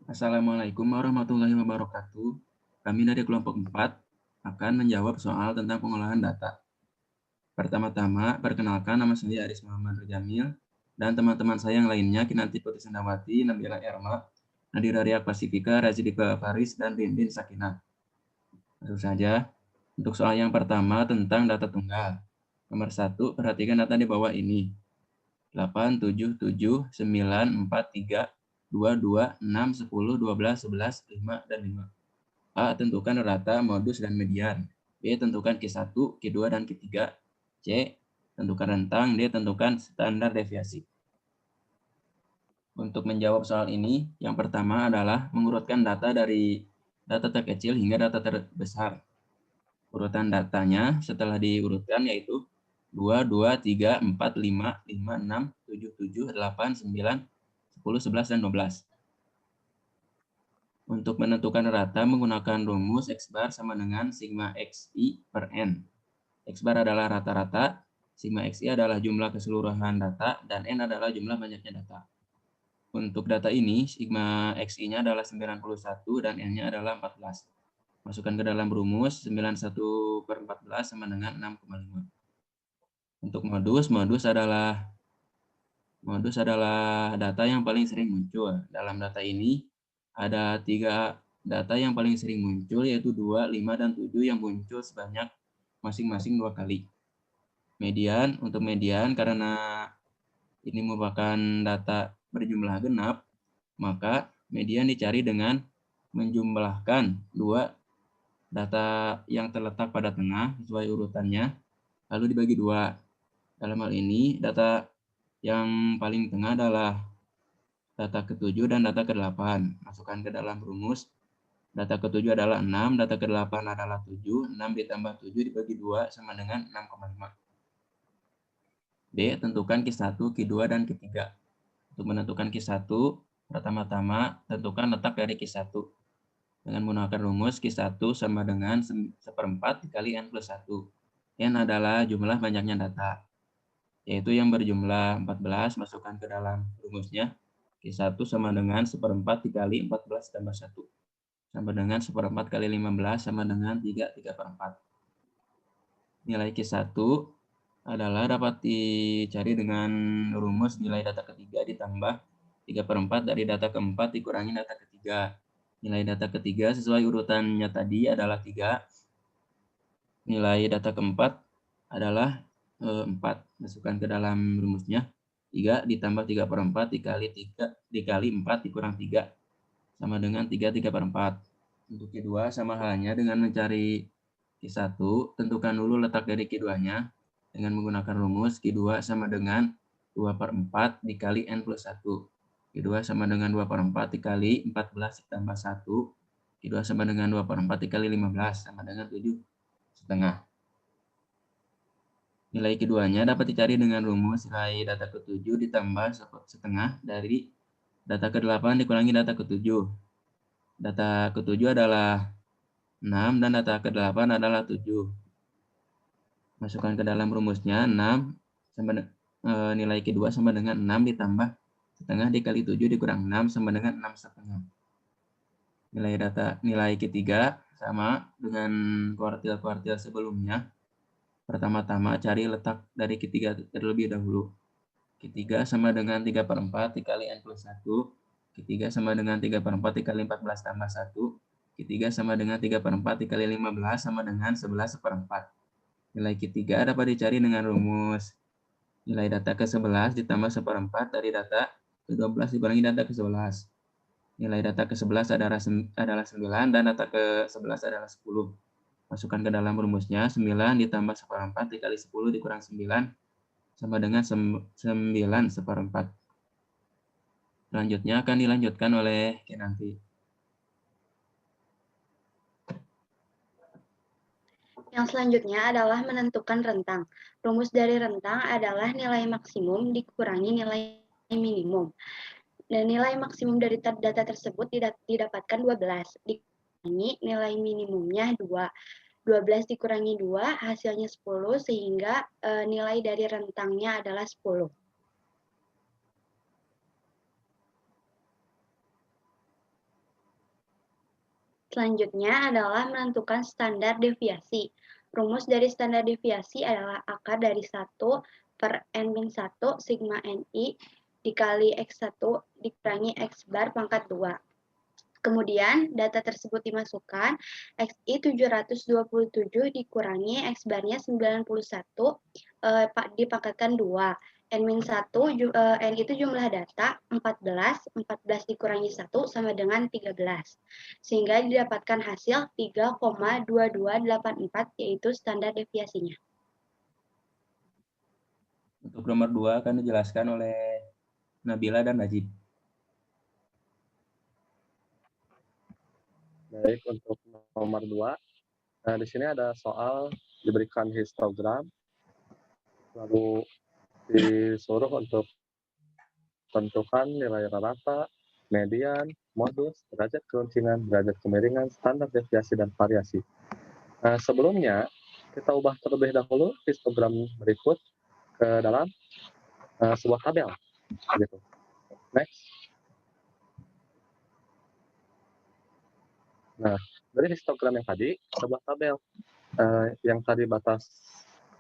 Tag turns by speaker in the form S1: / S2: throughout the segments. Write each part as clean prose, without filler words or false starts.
S1: Assalamualaikum warahmatullahi wabarakatuh. Kami dari kelompok 4 akan menjawab soal tentang pengolahan data. Pertama-tama, perkenalkan nama saya Aris Muhammad Rujamil dan teman-teman saya yang lainnya Kinanti Putri Sendawati, Nabila Erma, Nadira Riak Pasifika, Razidika Faris, dan Rindin Sakinah. Langsung saja, untuk soal yang pertama tentang data tunggal. Nomor 1, perhatikan data di bawah ini. 8, 7, 7, 9, 4, 3, 2, 2, 6, 10, 12, 11, 5, dan 5. A. Tentukan rata, modus, dan median. B. Tentukan Q1, Q2, dan Q3. C. Tentukan rentang. D. Tentukan standar deviasi. Untuk menjawab soal ini, yang pertama adalah mengurutkan data dari data terkecil hingga data terbesar. Urutan datanya setelah diurutkan yaitu 2, 2, 3, 4, 5, 5, 6, 7, 7, 8, 9, 10, 11, dan 12. Untuk menentukan rata menggunakan rumus X bar sama dengan sigma XI per N. X bar adalah rata-rata, sigma XI adalah jumlah keseluruhan data, dan N adalah jumlah banyaknya data. Untuk data ini, sigma XI-nya adalah 91 dan N-nya adalah 14. Masukkan ke dalam rumus, 91 per 14 sama dengan 6,5. Untuk modus adalah data yang paling sering muncul. Dalam data ini, ada 3 data yang paling sering muncul, yaitu 2, 5, dan 7 yang muncul sebanyak masing-masing 2 kali. Untuk median, karena ini merupakan data berjumlah genap, maka median dicari dengan menjumlahkan 2 data yang terletak pada tengah sesuai urutannya, lalu dibagi 2. Dalam hal ini, data yang paling tengah adalah data ke-7 dan data ke-8. Masukkan ke dalam rumus. Data ke-7 adalah 6, data ke-8 adalah 7. 6 ditambah 7 dibagi 2 sama dengan 6,5. B. Tentukan Q1, Q2, dan Q3. Untuk menentukan Q1, pertama-tama tentukan letak dari Q1. Dengan menggunakan rumus Q1 sama dengan 1/4 dikali N plus 1. N adalah jumlah banyaknya data, yaitu yang berjumlah 14, masukkan ke dalam rumusnya. Q1 sama dengan 1/4 dikali 14 tambah 1. Sama dengan 1/4 kali 15 sama dengan 3/4. Nilai Q1 adalah dapat dicari dengan rumus nilai data ketiga ditambah 3/4 dari data keempat dikurangi data ketiga. Nilai data ketiga sesuai urutannya tadi adalah 3. Nilai data keempat adalah 4. Masukkan ke dalam rumusnya. 3 ditambah 3/4 dikali 4 dikurang 3. Sama dengan 3/4. Untuk Q2 sama halnya dengan mencari Q1, tentukan dulu letak dari Q2-nya dengan menggunakan rumus Q2 sama dengan 2/4 dikali N plus 1. Q2 sama dengan 2/4 dikali 14 ditambah 1. Q2 sama dengan 2/4 dikali 15 sama dengan 7,5. Nilai keduanya dapat dicari dengan rumus nilai data ke-7 ditambah setengah dari data ke-8 dikurangi data ke-7. Data ke-7 adalah 6 dan data ke-8 adalah 7. Masukkan ke dalam rumusnya 6 nilai kedua sama dengan 6 ditambah setengah dikali 7 dikurang 6 sama dengan 6,5. Nilai ketiga sama dengan kuartil-kuartil sebelumnya. Pertama-tama cari letak dari ketiga terlebih dahulu. Q3 sama dengan 3/4 dikali N plus 1. Q3 sama dengan 3/4 dikali 14 tambah 1. Q3 sama dengan 3/4 dikali 15 sama dengan 11/4. Nilai Q3 dapat dicari dengan rumus nilai data ke-11 ditambah 1/4 dari data ke-12 dikurangi data ke-11. Nilai data ke-11 adalah 9 dan data ke-11 adalah 10. Masukkan ke dalam rumusnya. 9 ditambah 1/4 dikali 10 dikurang 9 sama dengan 9/4. Selanjutnya akan dilanjutkan oleh Kinanti.
S2: Yang selanjutnya adalah menentukan rentang. Rumus dari rentang adalah nilai maksimum dikurangi nilai minimum. Dan nilai maksimum dari data tersebut didapatkan 12. Dikurangi nilai minimumnya 2. 12 dikurangi 2 hasilnya 10 sehingga nilai dari rentangnya adalah 10. . . . . . . . . . . . . . . . . . . . . . . . . . . . . . . . . . . . . . . . . . . . . . . . . . . . . . . . . . . . Selanjutnya adalah menentukan standar deviasi. Rumus dari standar deviasi adalah akar dari 1 per N-1 sigma NI dikali X1 dikurangi X bar pangkat 2. Kemudian data tersebut dimasukkan, XI 727 dikurangi X barnya 91 dipangkatkan 2. N-1, N itu jumlah data, 14 dikurangi 1 sama dengan 13. Sehingga didapatkan hasil 3,2284 yaitu standar deviasinya.
S1: Untuk nomor 2 akan dijelaskan oleh Nabila dan Najib.
S3: Baik, untuk nomor 2, di sini ada soal diberikan histogram, lalu disuruh untuk tentukan nilai rata, median, modus, derajat keruncinan, derajat kemiringan, standar deviasi, dan variasi. Sebelumnya, kita ubah terlebih dahulu histogram berikut ke dalam sebuah tabel. Gitu. Next. Nah, dari histogram yang tadi, sebuah tabel yang tadi batas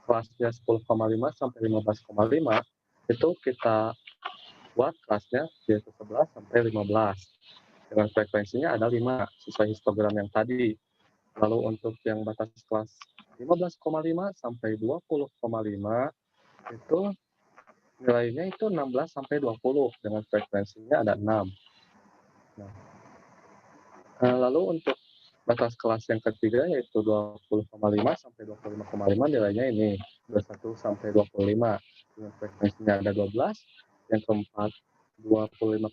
S3: kelasnya 10,5 sampai 15,5 itu kita buat kelasnya yaitu 11 sampai 15 dengan frekuensinya ada 5 sesuai histogram yang tadi. Lalu untuk yang batas kelas 15,5 sampai 20,5 itu nilainya itu 16 sampai 20 dengan frekuensinya ada 6. Nah, lalu untuk batas kelas yang ketiga yaitu 20,5 sampai 25,5 nilainya ini 21 sampai 25 dengan frekuensinya ada 12. Yang keempat 25,5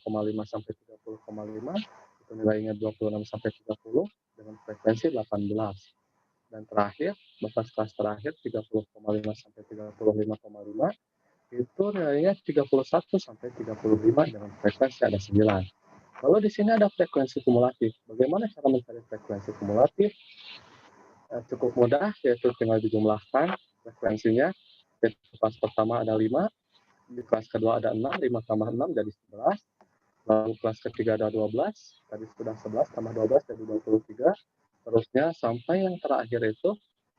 S3: sampai 30,5 itu nilainya 26 sampai 30 dengan frekuensi 18. Dan terakhir batas kelas terakhir 30,5 sampai 35,5 itu nilainya 31 sampai 35 dengan frekuensi ada 9. Lalu di sini ada frekuensi kumulatif. Bagaimana cara mencari frekuensi kumulatif? Cukup mudah, yaitu tinggal dijumlahkan frekuensinya. Yaitu kelas pertama ada 5, di kelas kedua ada 6, 5 tambah 6 jadi 11. Lalu kelas ketiga ada 12, tadi sudah 11 tambah 12 jadi 23. Terusnya sampai yang terakhir itu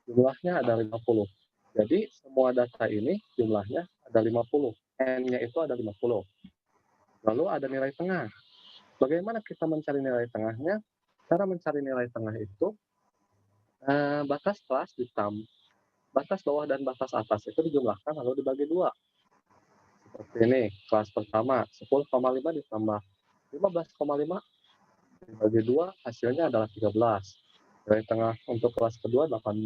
S3: jumlahnya ada 50. Jadi semua data ini jumlahnya ada 50. N-nya itu ada 50. Lalu ada nilai tengah. Bagaimana kita mencari nilai tengahnya? Cara mencari nilai tengah itu batas kelas batas bawah dan batas atas itu dijumlahkan lalu dibagi 2. Seperti ini, kelas pertama 10,5 ditambah 15,5 dibagi 2 hasilnya adalah 13. Nilai tengah untuk kelas kedua 18.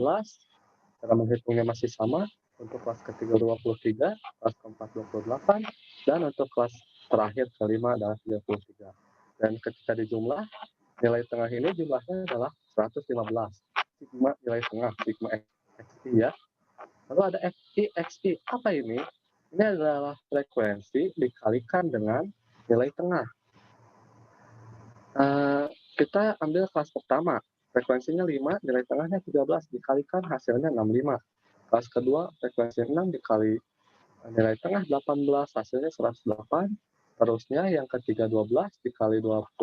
S3: Cara menghitungnya masih sama. Untuk kelas ketiga 23, kelas keempat 28, dan untuk kelas terakhir kelima adalah 33. Dan ketika dijumlah, nilai tengah ini jumlahnya adalah 115. Sigma nilai tengah, sigma XI ya. Lalu ada FI, XI. Apa ini? Ini adalah frekuensi dikalikan dengan nilai tengah. Kita ambil kelas pertama. Frekuensinya 5, nilai tengahnya 13, dikalikan hasilnya 65. Kelas kedua, frekuensi 6 dikali nilai tengah 18, hasilnya 108. Terusnya yang ketiga 12 dikali 23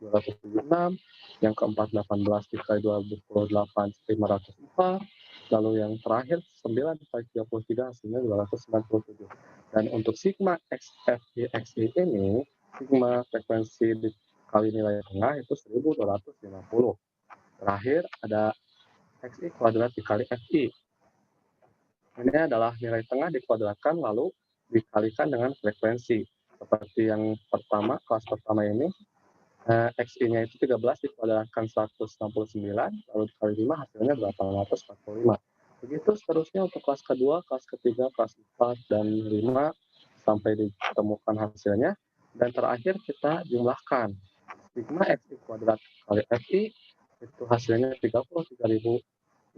S3: 276, yang keempat 18 dikali 28 504, lalu yang terakhir 9 dikali 33 hasilnya 297. Dan untuk sigma XFI XI ini, sigma frekuensi dikali nilai tengah itu 1250. Terakhir ada XI kuadrat dikali FI. Ini adalah nilai tengah dikuadratkan lalu dikalikan dengan frekuensi. Seperti yang pertama, kelas pertama ini, XI-nya itu 13 dikuadratkan 169, lalu dikali 5 hasilnya 845. Begitu seterusnya untuk kelas kedua, kelas ketiga, kelas 4, dan 5, sampai ditemukan hasilnya. Dan terakhir kita jumlahkan. Sigma XI kuadrat kali FI, itu hasilnya 33.050.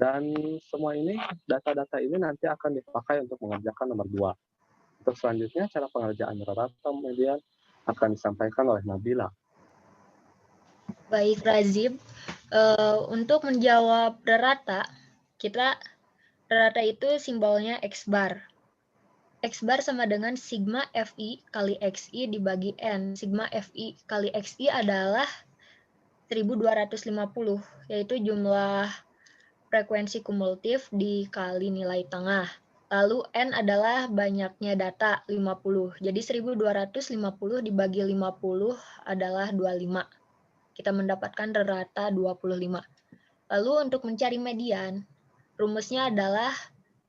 S3: Dan semua ini, data-data ini nanti akan dipakai untuk mengerjakan nomor 2. Untuk selanjutnya, cara pengerjaan rata median akan disampaikan oleh Nabila.
S4: Baik, Razib. Untuk menjawab rata, rata itu simbolnya X bar. X bar sama dengan sigma FI kali XI dibagi N. Sigma FI kali XI adalah 1250, yaitu jumlah frekuensi kumulatif dikali nilai tengah. Lalu N adalah banyaknya data, 50. Jadi 1250 dibagi 50 adalah 25. Kita mendapatkan rata 25. Lalu untuk mencari median, rumusnya adalah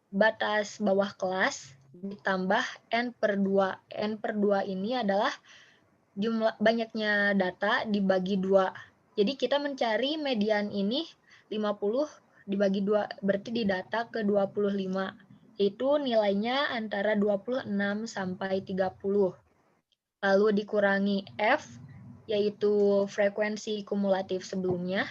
S4: batas bawah kelas ditambah N per 2. N per 2 ini adalah jumlah banyaknya data dibagi 2. Jadi kita mencari median ini 50 dibagi 2, berarti di data ke 25. Itu nilainya antara 26 sampai 30. Lalu dikurangi F, yaitu frekuensi kumulatif sebelumnya.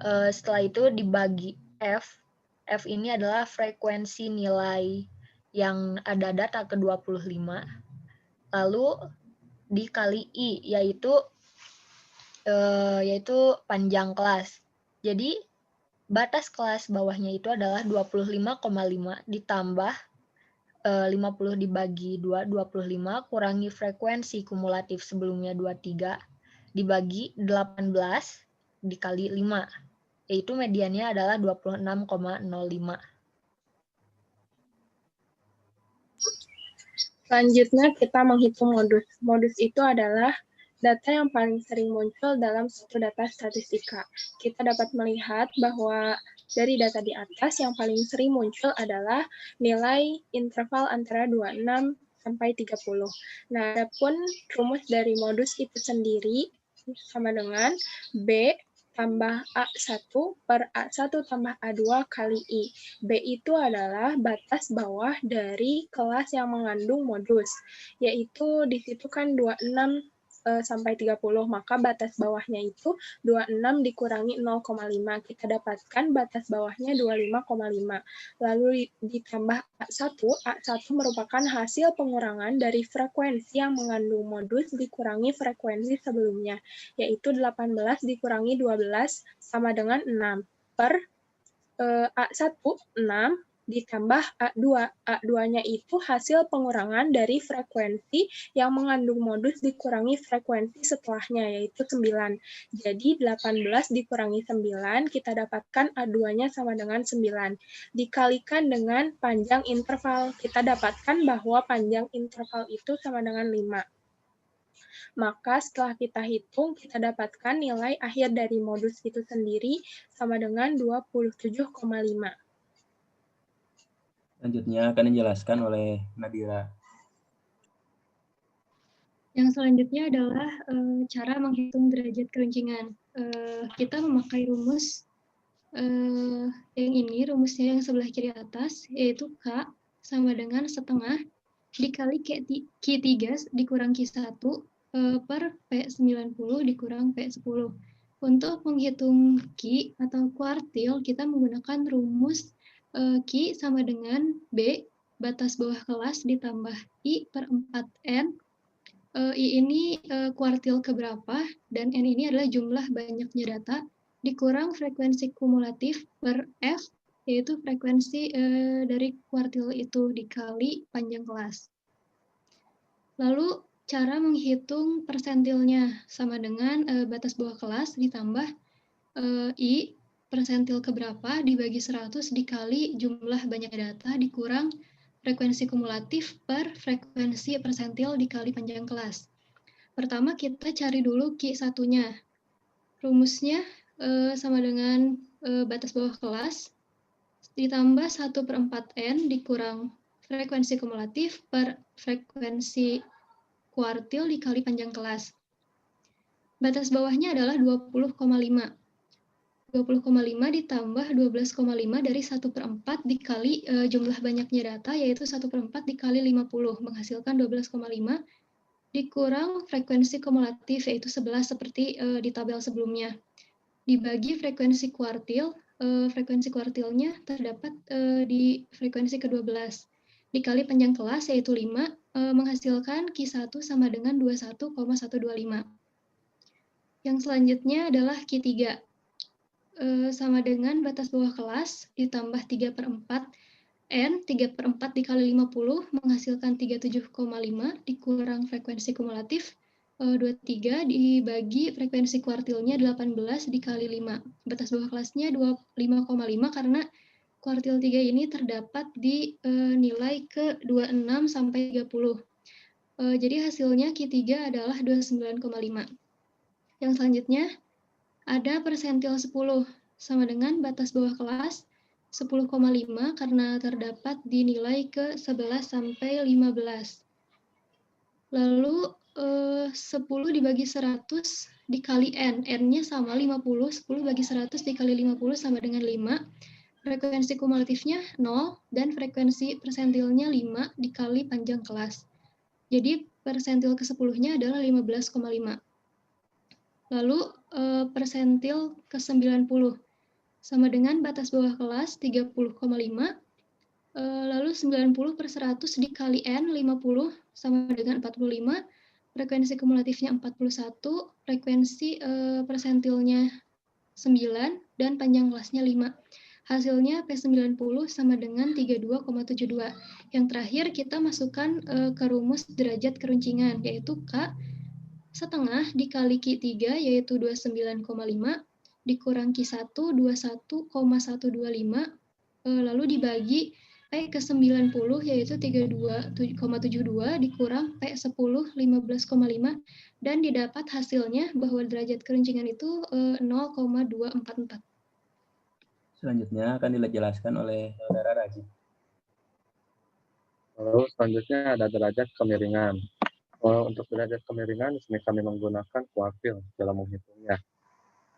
S4: Setelah itu dibagi F. F ini adalah frekuensi nilai yang ada data ke 25. Lalu dikali I, yaitu panjang kelas. Jadi batas kelas bawahnya itu adalah 25,5 ditambah 50 dibagi 2, 25, kurangi frekuensi kumulatif sebelumnya 23, dibagi 18 dikali 5, yaitu mediannya adalah 26,05.
S5: Selanjutnya kita menghitung modus. Modus itu adalah data yang paling sering muncul dalam suatu data statistika. Kita dapat melihat bahwa dari data di atas yang paling sering muncul adalah nilai interval antara 26 sampai 30. Nah, adapun rumus dari modus itu sendiri sama dengan B tambah A1 per A1 tambah A2 kali I. B itu adalah batas bawah dari kelas yang mengandung modus, yaitu di situ kan 26 sampai 30, maka batas bawahnya itu 26 dikurangi 0,5. Kita dapatkan batas bawahnya 25,5. Lalu ditambah A1, A1 merupakan hasil pengurangan dari frekuensi yang mengandung modus dikurangi frekuensi sebelumnya, yaitu 18 dikurangi 12 sama dengan 6 per A1, 6 ditambah A2. A2-nya itu hasil pengurangan dari frekuensi yang mengandung modus dikurangi frekuensi setelahnya, yaitu 9. Jadi 18 dikurangi 9, kita dapatkan A2-nya sama dengan 9. Dikalikan dengan panjang interval, kita dapatkan bahwa panjang interval itu sama dengan 5. Maka setelah kita hitung, kita dapatkan nilai akhir dari modus itu sendiri sama dengan 27,5.
S1: Selanjutnya akan dijelaskan oleh Nadira.
S6: Yang selanjutnya adalah cara menghitung derajat keruncingan. Kita memakai rumus yang ini, rumusnya yang sebelah kiri atas, yaitu K sama dengan setengah dikali Q3 dikurang Q1 per P90 dikurang P10. Untuk menghitung Q atau kuartil, kita menggunakan rumus Q sama dengan B, batas bawah kelas ditambah I per 4N. I ini kuartil keberapa, dan N ini adalah jumlah banyaknya data, dikurang frekuensi kumulatif per F, yaitu frekuensi dari kuartil itu dikali panjang kelas. Lalu cara menghitung persentilnya sama dengan batas bawah kelas ditambah I persentil keberapa dibagi 100 dikali jumlah banyak data dikurang frekuensi kumulatif per frekuensi persentil dikali panjang kelas. Pertama kita cari dulu Q1-nya. Rumusnya sama dengan batas bawah kelas ditambah 1/4N dikurang frekuensi kumulatif per frekuensi kuartil dikali panjang kelas. Batas bawahnya adalah 20,5. 20,5 ditambah 12,5 dari 1/4 dikali jumlah banyaknya data, yaitu 1/4 dikali 50, menghasilkan 12,5, dikurang frekuensi kumulatif, yaitu 11 seperti di tabel sebelumnya. Dibagi frekuensi kuartil, frekuensi kuartilnya terdapat di frekuensi ke-12. Dikali panjang kelas, yaitu 5, menghasilkan Q1 sama dengan 21,125. Yang selanjutnya adalah Q3. Sama dengan batas bawah kelas ditambah 3/4 N, 3/4 dikali 50 menghasilkan 37,5 dikurang frekuensi kumulatif 23 dibagi frekuensi kuartilnya 18 dikali 5. Batas bawah kelasnya 5,5 karena kuartil 3 ini terdapat di nilai ke 26 sampai 30. Jadi hasilnya Q3 adalah 29,5. Yang selanjutnya ada persentil 10 sama dengan batas bawah kelas 10,5 karena terdapat di nilai ke 11 sampai 15. Lalu 10 dibagi 100 dikali N. N-nya sama 50, 10 bagi 100 dikali 50 sama dengan 5. Frekuensi kumulatifnya 0, dan frekuensi persentilnya 5 dikali panjang kelas. Jadi persentil ke-10-nya adalah 15,5. Lalu persentil ke-90 sama dengan batas bawah kelas 30,5. Lalu 90 per 100 dikali N, 50 sama dengan 45. Frekuensi kumulatifnya 41, frekuensi persentilnya 9, dan panjang kelasnya 5. Hasilnya P90 sama dengan 32,72. Yang terakhir kita masukkan ke rumus derajat keruncingan, yaitu K setengah dikali Q3, yaitu 29,5, dikurang Q1, 21,125, lalu dibagi P ke 90, yaitu 32,72, dikurang P10, 15,5, dan didapat hasilnya bahwa derajat keruncingan itu 0,244.
S1: Selanjutnya akan dijelaskan oleh Saudara Raji.
S3: Lalu selanjutnya ada derajat kemiringan. Untuk derajat kemiringan, di sini kami menggunakan kuartil dalam menghitungnya.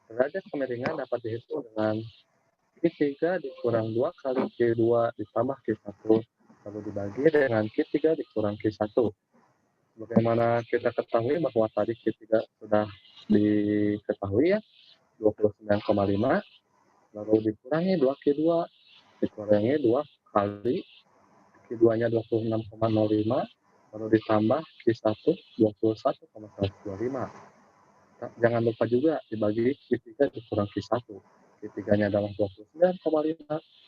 S3: Derajat kemiringan dapat dihitung dengan Q3 dikurang 2 kali Q2 ditambah Q1, lalu dibagi dengan Q3 dikurang Q1. Bagaimana kita ketahui bahwa tadi Q3 sudah diketahui ya, 29,5, lalu dikurangi 2 Q2, dikurangi 2 kali Q2-nya 26,05, lalu ditambah Q1 21,125. Jangan lupa juga dibagi Q3 dikurang Q1. Q3-nya adalah 29,5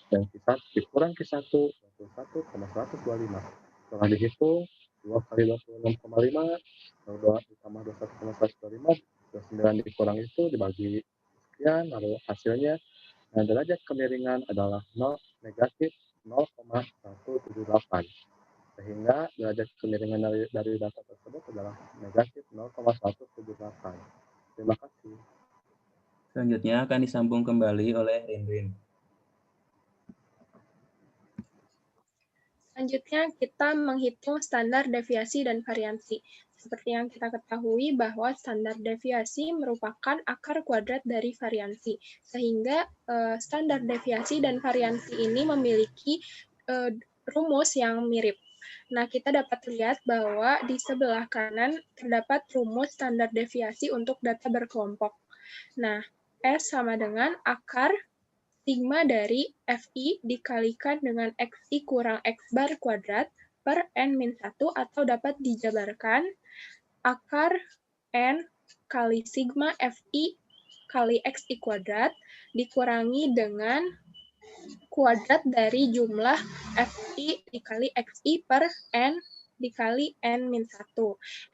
S3: dan Q1 dikurang Q1 21,125. Setelah dihitung 2 kali 26,5 lalu 2 ditambah 21,125, 29 dikurang itu dibagi sekian, lalu hasilnya derajat kemiringan adalah negatif 0,178. Sehingga derajat kemiringan dari data tersebut adalah negatif 0,178. Terima kasih.
S1: Selanjutnya akan disambung kembali oleh Rinrin.
S5: Selanjutnya kita menghitung standar deviasi dan variansi. Seperti yang kita ketahui bahwa standar deviasi merupakan akar kuadrat dari variansi. Sehingga standar deviasi dan variansi ini memiliki rumus yang mirip. Nah, kita dapat lihat bahwa di sebelah kanan terdapat rumus standar deviasi untuk data berkelompok. Nah, S sama dengan akar sigma dari FI dikalikan dengan XI kurang X bar kuadrat per N-1 atau dapat dijabarkan akar N kali sigma FI kali XI kuadrat dikurangi dengan kuadrat dari jumlah FI dikali XI per N dikali N-1.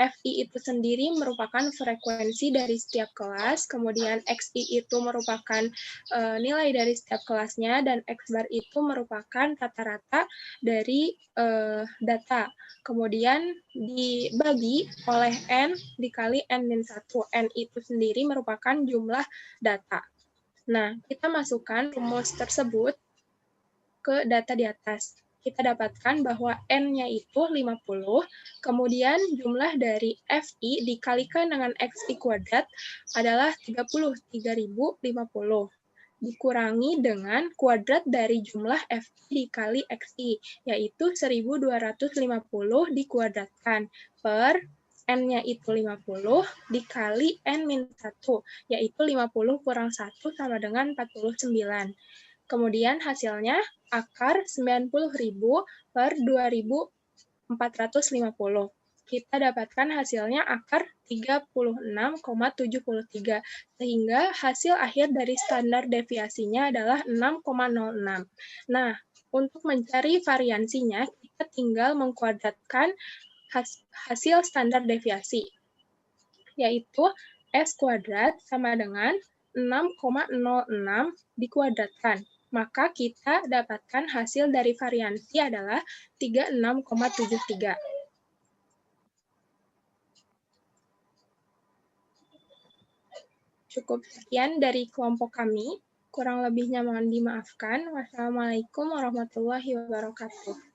S5: FI itu sendiri merupakan frekuensi dari setiap kelas, kemudian XI itu merupakan nilai dari setiap kelasnya, dan X bar itu merupakan rata-rata dari data. Kemudian dibagi oleh N dikali N-1. N itu sendiri merupakan jumlah data. Nah, kita masukkan rumus tersebut ke data di atas. Kita dapatkan bahwa N-nya itu 50, kemudian jumlah dari FI dikalikan dengan XI kuadrat adalah 30.050, dikurangi dengan kuadrat dari jumlah FI dikali XI, yaitu 1250 dikuadratkan per N-nya itu 50 dikali N-1, yaitu 50 kurang 1 sama dengan 49. Kemudian hasilnya akar 90.000 per 2.450. Kita dapatkan hasilnya akar 36,73. Sehingga hasil akhir dari standar deviasinya adalah 6,06. Nah, untuk mencari variansinya, kita tinggal mengkuadratkan hasil standar deviasi. yaitu S kuadrat sama dengan 6,06 dikuadratkan. Maka kita dapatkan hasil dari variansi adalah 36,73. Cukup sekian dari kelompok kami. Kurang lebihnya mohon dimaafkan. Wassalamualaikum warahmatullahi wabarakatuh.